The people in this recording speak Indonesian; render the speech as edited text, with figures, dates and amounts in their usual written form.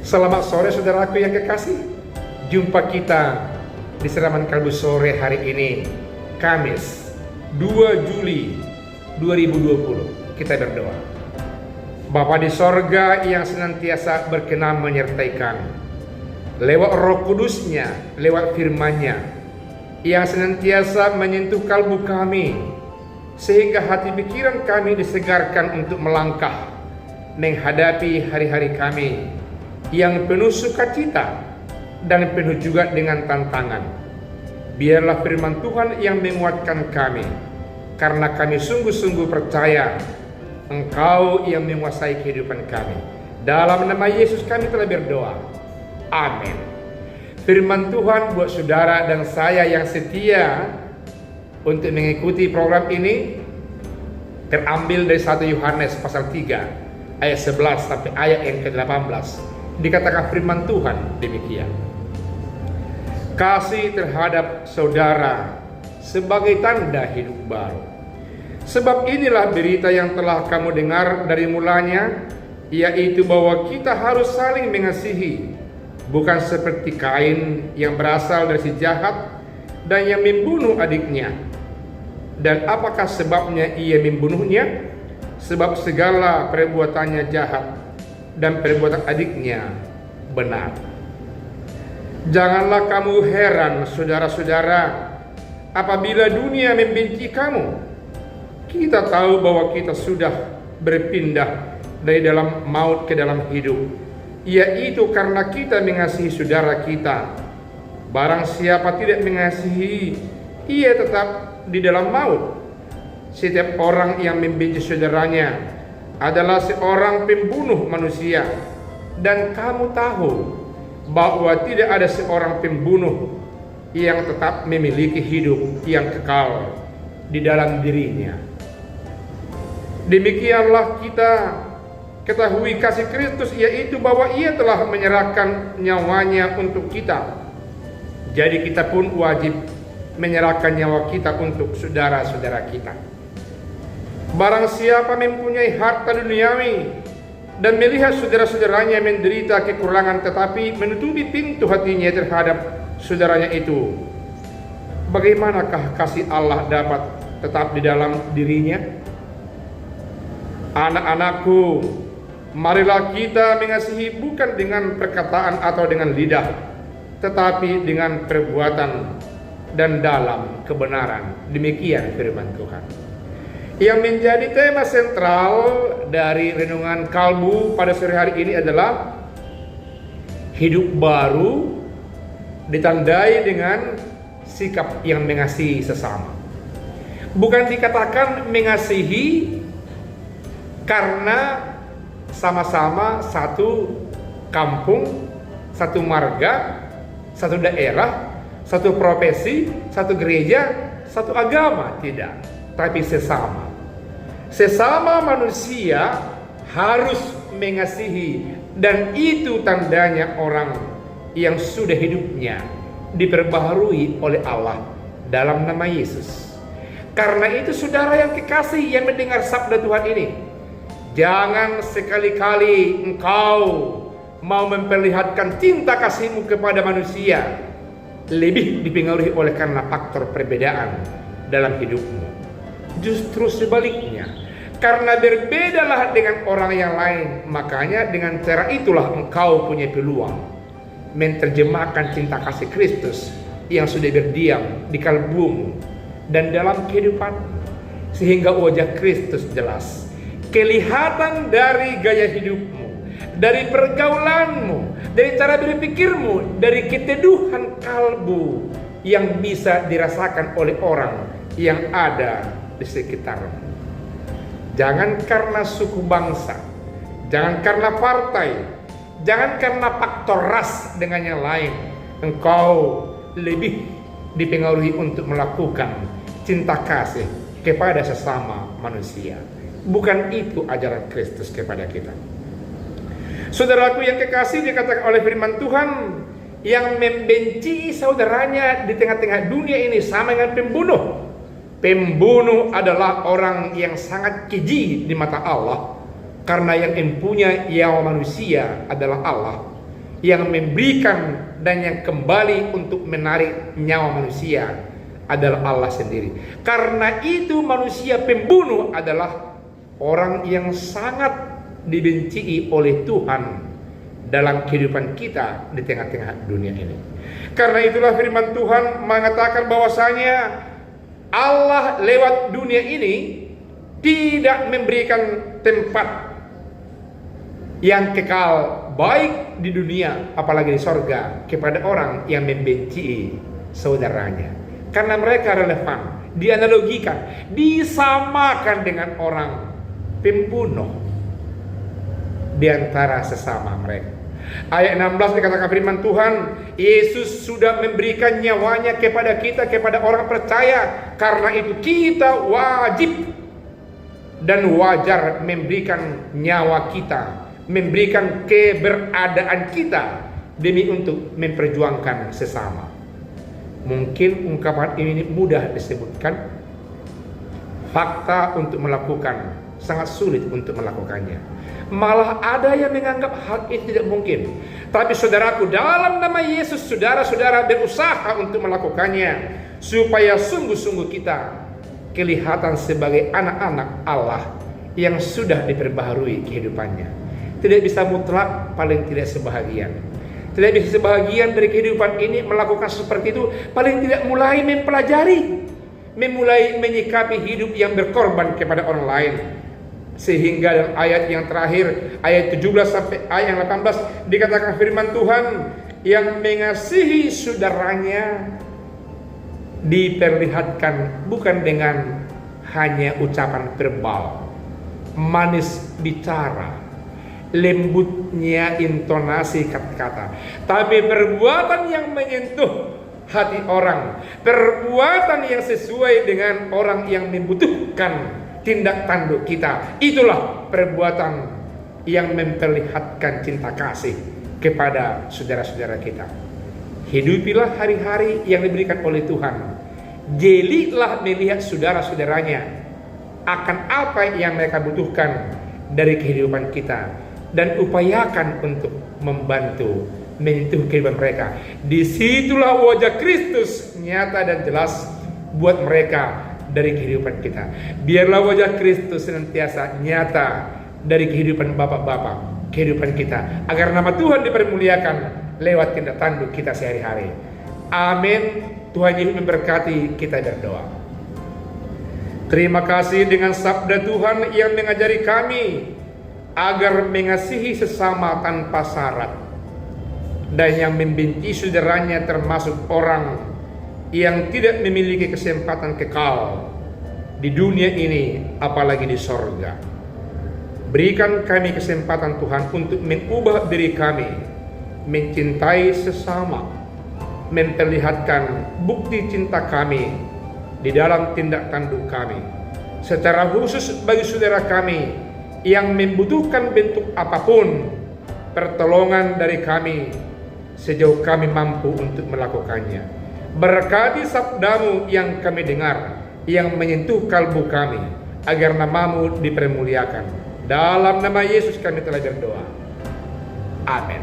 Selamat sore saudaraku yang kekasih. Jumpa kita di Siraman Kalbu sore hari ini, Kamis 2 Juli 2020. Kita berdoa. Bapa di sorga yang senantiasa berkenan menyertai kami lewat Roh Kudus-Nya, lewat firman-Nya yang senantiasa menyentuh kalbu kami, sehingga hati pikiran kami disegarkan untuk melangkah menghadapi hari-hari kami yang penuh sukacita dan penuh juga dengan tantangan. Biarlah firman Tuhan yang menguatkan kami, karena kami sungguh-sungguh percaya Engkau yang menguasai kehidupan kami. Dalam nama Yesus kami telah berdoa. Amin. Firman Tuhan buat saudara dan saya yang setia untuk mengikuti program ini terambil dari 1 Yohanes pasal 3 ayat 11 sampai ayat yang ke-18. Dikatakan firman Tuhan demikian. Kasih terhadap saudara sebagai tanda hidup baru. Sebab inilah berita yang telah kamu dengar dari mulanya, yaitu bahwa kita harus saling mengasihi, bukan seperti Kain yang berasal dari si jahat dan yang membunuh adiknya. Dan apakah sebabnya ia membunuhnya? Sebab segala perbuatannya jahat dan perbuatan adiknya benar. Janganlah kamu heran, saudara-saudara, apabila dunia membenci kamu. Kita tahu bahwa kita sudah berpindah dari dalam maut ke dalam hidup, yaitu karena kita mengasihi saudara kita. Barang siapa tidak mengasihi, ia tetap di dalam maut. Setiap orang yang membenci saudaranya adalah seorang pembunuh manusia, dan kamu tahu bahwa tidak ada seorang pembunuh yang tetap memiliki hidup yang kekal di dalam dirinya. Demikianlah kita ketahui kasih Kristus, yaitu bahwa Ia telah menyerahkan nyawanya untuk kita. Jadi kita pun wajib menyerahkan nyawa kita untuk saudara-saudara kita. Barang siapa mempunyai harta duniawi dan melihat saudara-saudaranya menderita kekurangan tetapi menutupi pintu hatinya terhadap saudaranya itu, bagaimanakah kasih Allah dapat tetap di dalam dirinya? Anak-anakku, marilah kita mengasihi bukan dengan perkataan atau dengan lidah, tetapi dengan perbuatan dan dalam kebenaran. Demikian firman Tuhan. Yang menjadi tema sentral dari renungan kalbu pada sore hari ini adalah hidup baru ditandai dengan sikap yang mengasihi sesama. Bukan dikatakan mengasihi karena sama-sama satu kampung, satu marga, satu daerah, satu profesi, satu gereja, satu agama. Tidak. Tapi sesama manusia harus mengasihi, dan itu tandanya orang yang sudah hidupnya diperbaharui oleh Allah dalam nama Yesus. Karena itu saudara yang kekasih yang mendengar sabda Tuhan ini, jangan sekali-kali engkau mau memperlihatkan cinta kasihmu kepada manusia lebih dipengaruhi oleh karena faktor perbedaan dalam hidupmu. Justru sebaliknya, karena berbedalah dengan orang yang lain, makanya dengan cara itulah engkau punya peluang menerjemahkan cinta kasih Kristus yang sudah berdiam di kalbumu dan dalam kehidupan, sehingga wajah Kristus jelas kelihatan dari gaya hidupmu, dari pergaulanmu, dari cara berpikirmu, dari keteduhan kalbu yang bisa dirasakan oleh orang yang ada di sekitarmu. Jangan karena suku bangsa, jangan karena partai, jangan karena faktor ras dengan yang lain, engkau lebih dipengaruhi untuk melakukan cinta kasih kepada sesama manusia. Bukan itu ajaran Kristus kepada kita. Saudaraku yang kekasih, dikatakan oleh firman Tuhan, yang membenci saudaranya di tengah-tengah dunia ini sama dengan pembunuh. Pembunuh adalah orang yang sangat keji di mata Allah, karena yang mempunyai nyawa manusia adalah Allah. yang memberikan dan yang kembali untuk menarik nyawa manusia adalah Allah sendiri. Karena itu manusia pembunuh adalah orang yang sangat dibenci oleh Tuhan dalam kehidupan kita di tengah-tengah dunia ini. Karena itulah firman Tuhan mengatakan bahwasanya Allah lewat dunia ini tidak memberikan tempat yang kekal baik di dunia apalagi di sorga kepada orang yang membenci saudaranya, karena mereka relevan, dianalogikan, disamakan dengan orang pembunuh di antara sesama mereka. Ayat 16 dikatakan firman Tuhan, Yesus sudah memberikan nyawanya kepada kita, kepada orang percaya. Karena itu kita wajib dan wajar memberikan nyawa kita, memberikan keberadaan kita demi untuk memperjuangkan sesama. Mungkin ungkapan ini mudah disebutkan, fakta untuk melakukan sangat sulit untuk melakukannya. Malah ada yang menganggap hal itu tidak mungkin. Tapi saudaraku, dalam nama Yesus saudara-saudara berusaha untuk melakukannya, supaya sungguh-sungguh kita kelihatan sebagai anak-anak Allah yang sudah diperbaharui kehidupannya. Tidak bisa mutlak, paling tidak sebahagian. Tidak bisa sebahagian dari kehidupan ini melakukan seperti itu, paling tidak mulai mempelajari, memulai menyikapi hidup yang berkorban kepada orang lain. Sehingga dalam ayat yang terakhir, ayat 17 sampai ayat yang 18, dikatakan firman Tuhan, yang mengasihi saudaranya diperlihatkan bukan dengan hanya ucapan verbal, manis bicara, lembutnya intonasi kata-kata, tapi perbuatan yang menyentuh hati orang, perbuatan yang sesuai dengan orang yang membutuhkan tindak tanduk kita. Itulah perbuatan yang memperlihatkan cinta kasih kepada saudara-saudara kita. Hidupilah hari-hari yang diberikan oleh Tuhan. Jelilah melihat saudara-saudaranya akan apa yang mereka butuhkan dari kehidupan kita, dan upayakan untuk membantu menyentuh kehidupan mereka. Disitulah wajah Kristus nyata dan jelas buat mereka dari kehidupan kita. Biarlah wajah Kristus senantiasa nyata dari kehidupan bapak-bapak, kehidupan kita, agar nama Tuhan dipermuliakan lewat tindak tanduk kita sehari-hari. Amin. Tuhan Yesus memberkati. Kita berdoa. Terima kasih dengan sabda Tuhan yang mengajari kami agar mengasihi sesama tanpa syarat, dan yang membenci saudaranya termasuk orang yang tidak memiliki kesempatan kekal di dunia ini apalagi di sorga. Berikan kami kesempatan Tuhan untuk mengubah diri kami, mencintai sesama, memperlihatkan bukti cinta kami di dalam tindak tanduk kami, secara khusus bagi saudara kami yang membutuhkan bentuk apapun pertolongan dari kami sejauh kami mampu untuk melakukannya. Berkati sabdamu yang kami dengar, yang menyentuh kalbu kami, agar namamu dipermuliakan. Dalam nama Yesus kami telah berdoa. Amin.